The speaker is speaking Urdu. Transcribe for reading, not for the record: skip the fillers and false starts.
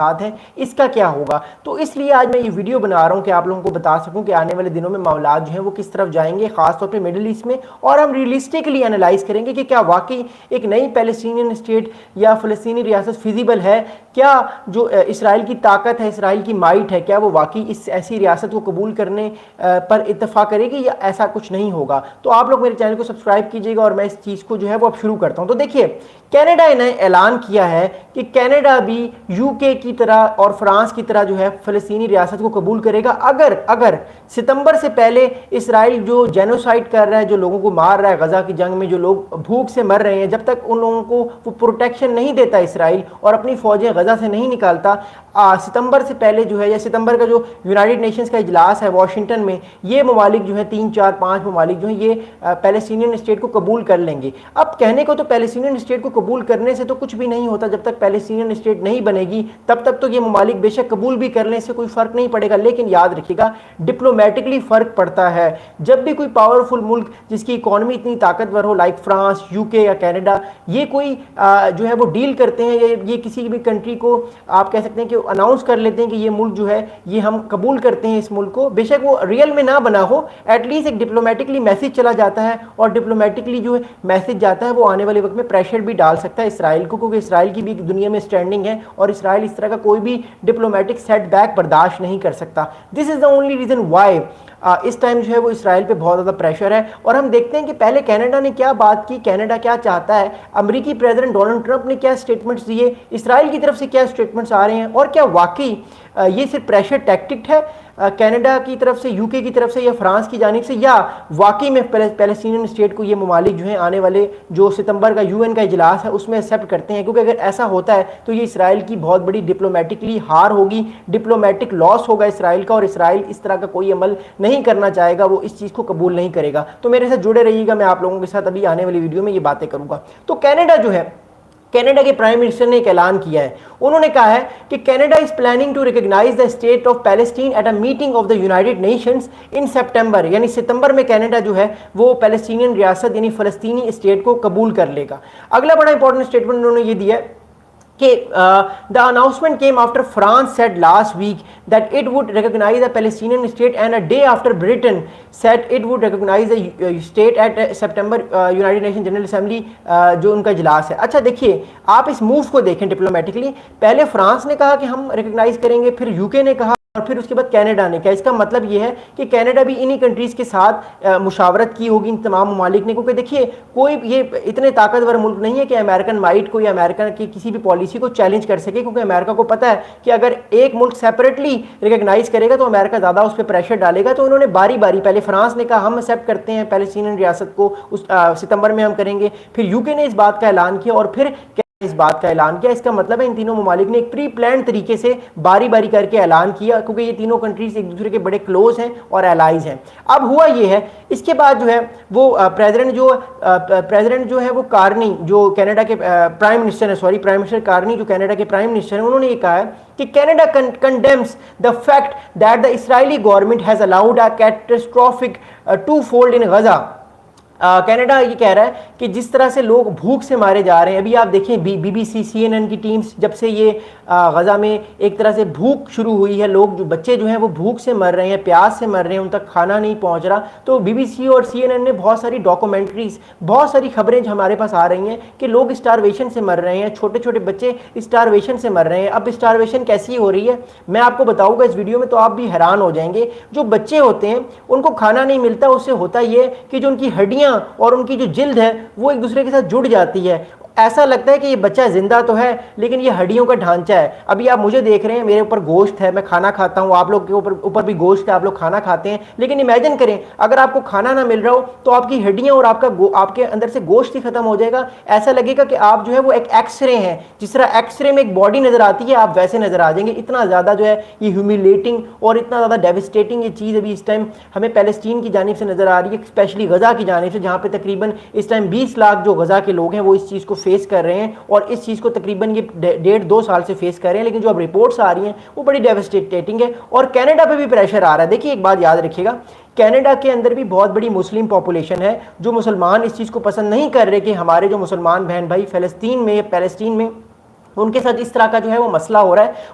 ہے اس کا کیا ہوگا. تو اس لیے آج میں یہ ویڈیو بنا رہا ہوں کہ آپ لوگوں کو بتا سکوں کہ آنے والے دنوں میں معاملات جو ہیں وہ کس طرف جائیں گے, خاص طور پہ مڈل ایسٹ میں, اور ہم ریئلسٹکلی انالائز کریں گے کہ کیا واقعی ایک نئی پیلسٹینین اسٹیٹ یا فلسطینی ریاست فیزیبل ہے, کیا جو اسرائیل کی طاقت ہے, اسرائیل کی مائٹ ہے, کیا وہ واقعی اس ایسی ریاست کو قبول کرنے پر اتفاق کرے گی یا ایسا کچھ نہیں ہوگا. تو آپ لوگ میرے چینل کو سبسکرائب کیجیے گا اور میں اس چیز کو جو ہے وہ اب شروع کرتا ہوں. تو دیکھیے, کینیڈا نے اعلان کیا ہے کہ کینیڈا بھی یو کے کی طرح اور فرانس کی طرح جو ہے فلسطینی ریاست کو قبول کرے گا اگر ستمبر سے پہلے اسرائیل جو جینوسائڈ کر رہا ہے, جو لوگوں کو مار رہا ہے غزہ کی جنگ میں, جو لوگ بھوک سے مر رہے ہیں, جب تک ان لوگوں کو وہ پروٹیکشن نہیں دیتا اسرائیل اور اپنی فوجیں غزہ سے نہیں نکالتا, ستمبر سے پہلے جو ہے, یا ستمبر کا جو یونائٹڈ نیشنز کا اجلاس ہے واشنگٹن میں, یہ ممالک جو ہیں 3 4 5 ممالک جو ہیں یہ پیلسٹینین اسٹیٹ کو قبول کر لیں گے. اب کہنے کو تو پیلسٹینین اسٹیٹ کو قبول کرنے سے تو کچھ بھی نہیں ہوتا, جب تک پیلسٹینین اسٹیٹ نہیں بنے گی تب تک تو یہ ممالک بے شک قبول بھی کر لیں, سے کوئی فرق نہیں پڑے گا. لیکن یاد رکھیے گا ڈپلومیٹکلی فرق پڑتا ہے. جب بھی کوئی پاورفل ملک جس کی اکانومی اتنی طاقتور ہو لائک فرانس, یو کے یا کینیڈا, یہ کوئی جو ہے وہ ڈیل کرتے ہیں, یہ کسی بھی کنٹری کو آپ کہہ سکتے ہیں کہ اناؤنس کر لیتے ہیں کہ یہ ملک جو ہے یہ ہم قبول کرتے ہیں اس ملک کو, بے شک وہ ریئل میں نہ بنا ہو, ایٹ لیسٹ ایک ڈپلومیٹکلی میسج چلا جاتا ہے, اور ڈپلومیٹکلی جو میسج جاتا ہے وہ آنے والے وقت میں پریشر بھی ڈال سکتا ہے اسرائیل کو, کیونکہ اسرائیل کی بھی دنیا میں اسٹینڈنگ ہے اور اسرائیل اس طرح کا کوئی بھی ڈپلومیٹک سیٹ بیک برداشت نہیں کر سکتا. This is the only reason why اس ٹائم جو ہے وہ اسرائیل پہ بہت زیادہ پریشر ہے. اور ہم دیکھتے ہیں کہ پہلے کینیڈا نے کیا بات کی, کینیڈا کیا چاہتا ہے, امریکی پریزیڈنٹ ڈونلڈ ٹرمپ نے کیا اسٹیٹمنٹس دیے, اسرائیل کی طرف سے کیا اسٹیٹمنٹس آ رہے ہیں, اور کیا واقعی یہ صرف پریشر ٹیکٹک ہے کینیڈا کی طرف سے, یو کے کی طرف سے یا فرانس کی جانب سے, یا واقعی میں پیلسٹینین اسٹیٹ کو یہ ممالک جو ہیں آنے والے جو ستمبر کا UN کا اجلاس ہے اس میں ایکسیپٹ کرتے ہیں. کیونکہ اگر ایسا ہوتا ہے تو یہ اسرائیل کی بہت بڑی ڈپلومیٹکلی ہار ہوگی, ڈپلومیٹک لاس ہوگا اسرائیل کا, اور اسرائیل اس طرح کا کوئی عمل نہیں کرنا چاہے گا, وہ اس چیز کو قبول نہیں کرے گا. تو میرے ساتھ جڑے رہیے گا, میں آپ لوگوں کے ساتھ ابھی آنے والی ویڈیو میں یہ باتیں کروں گا. تو کینیڈا جو ہے, کینیڈا کے پرائم منسٹر نے ایک اعلان کیا ہے. انہوں نے کہا ہے کہ Canada is planning to recognise the state of Palestine at a meeting of the United Nations in September, یعنی ستمبر میں کینیڈا جو ہے وہ پیلسٹینین ریاست یعنی فلسطینی اسٹیٹ کو قبول کر لے گا. اگلا بڑا انپورٹنٹ اسٹیٹمنٹ انہوں نے یہ دیا ہے کہ the announcement came after France said last week that it would recognize a Palestinian state, and a day after Britain said it would recognize the state at September United Nations General Assembly جو ان کا اجلاس ہے. اچھا دیکھیے, آپ اس موو کو دیکھیں ڈپلومیٹکلی, پہلے فرانس نے کہا کہ ہم ریکگنائز کریں گے, پھر UK نے کہا, اور پھر اس کے بعد کینیڈا نے کہا. اس کا مطلب یہ ہے کہ کینیڈا بھی انہی کنٹریز کے ساتھ مشاورت کی ہوگی ان تمام ممالک نے, کیونکہ دیکھیے کوئی یہ اتنے طاقتور ملک نہیں ہے کہ امریکن مائٹ کو یا امریکہ کی کسی بھی پالیسی کو چیلنج کر سکے, کیونکہ امریکہ کو پتہ ہے کہ اگر ایک ملک سیپریٹلی ریکگنائز کرے گا تو امریکہ زیادہ اس پہ پریشر ڈالے گا. تو انہوں نے باری باری, پہلے فرانس نے کہا ہم ایکسیپٹ کرتے ہیں پیلسٹینین ریاست کو, ستمبر میں ہم کریں گے, پھر UK نے اس بات کا اعلان کیا, اور پھر اس بات کا اعلان کیا. اس کا مطلب ہے ان تینوں ممالک نے ایک پری پلانڈ طریقے سے باری باری کر کے اعلان کیا, کیونکہ یہ تینوں کنٹریز ایک دوسرے کے بڑے کلوز ہیں اور الائز ہیں. اب ہوا یہ ہے, اس کے بعد جو ہے وہ پریزیڈنٹ جو ہے وہ کارنی, جو کینیڈا کے پرائم منسٹر ہے, سوری پرائم منسٹر کارنی جو کینیڈا کے پرائم منسٹر ہیں, انہوں نے یہ کہا ہے کہ Canada condemns the fact that the Israeli government has allowed a catastrophic two-fold in Gaza. Canada یہ کہہ رہا ہے کہ جس طرح سے لوگ بھوک سے مارے جا رہے ہیں, ابھی آپ دیکھیں BBC CNN کی ٹیمز, جب سے یہ غزہ میں ایک طرح سے بھوک شروع ہوئی ہے, لوگ جو بچے جو ہیں وہ بھوک سے مر رہے ہیں, پیاس سے مر رہے ہیں, ان تک کھانا نہیں پہنچ رہا. تو BBC اور CNN نے بہت ساری ڈاکومنٹریز, بہت ساری خبریں جو ہمارے پاس آ رہی ہیں کہ لوگ اسٹارویشن سے مر رہے ہیں, چھوٹے چھوٹے بچے اسٹارویشن سے مر رہے ہیں. اب اسٹارویشن کیسی ہو رہی ہے میں آپ کو بتاؤں گا اس ویڈیو میں, تو آپ بھی حیران ہو جائیں گے. جو بچے ہوتے ہیں ان کو کھانا نہیں ملتا, اس سے ہوتا یہ کہ جو ان کی ہڈیاں اور ان کی جو جلد ہے وہ ایک دوسرے کے ساتھ جڑ جاتی ہے. ایسا لگتا ہے کہ یہ بچہ زندہ تو ہے لیکن یہ ہڈیوں کا ڈھانچہ ہے. ابھی آپ مجھے دیکھ رہے ہیں, میرے اوپر گوشت ہے, میں کھانا کھاتا ہوں, آپ لوگ کے اوپر بھی گوشت ہے, آپ لوگ کھانا کھاتے ہیں, لیکن امیجن کریں اگر آپ کو کھانا نہ مل رہا ہو تو آپ کی ہڈیاں اور آپ کے اندر سے گوشت ہی ختم ہو جائے گا. ایسا لگے گا کہ آپ جو ہے وہ ایک ایکس رے ہیں, جس طرح ایکس رے میں ایک باڈی نظر آتی ہے آپ ویسے نظر آ جائیں گے. اتنا زیادہ جو ہے یہ ہیومیلیٹنگ اور اتنا زیادہ ڈیوسٹیٹنگ یہ چیز ابھی اس ٹائم ہمیں پیلسٹین کی جانب سے نظر آ رہی ہے, اسپیشلی غزہ کی جانب سے, جہاں پہ تقریباً اس ٹائم 20 لاکھ جو غزہ کے لوگ ہیں وہ اس چیز کو فیس کر رہے ہیں, اور اس چیز کو تقریباً یہ 1.5-2 سال سے فیس کر رہے ہیں. لیکن جو اب رپورٹس آ رہی ہیں وہ بڑی ڈیوسٹیٹنگ ہے, اور کینیڈا پہ بھی پریشر آ رہا ہے. دیکھیے ایک بات یاد رکھیے گا, کینیڈا کے اندر بھی بہت بڑی مسلم پاپولیشن ہے, جو مسلمان اس چیز کو پسند نہیں کر رہے کہ ہمارے جو مسلمان بہن بھائی فلسطین میں پیلسٹین میں ان کے ساتھ اس طرح کا جو ہے وہ مسئلہ ہو رہا ہے.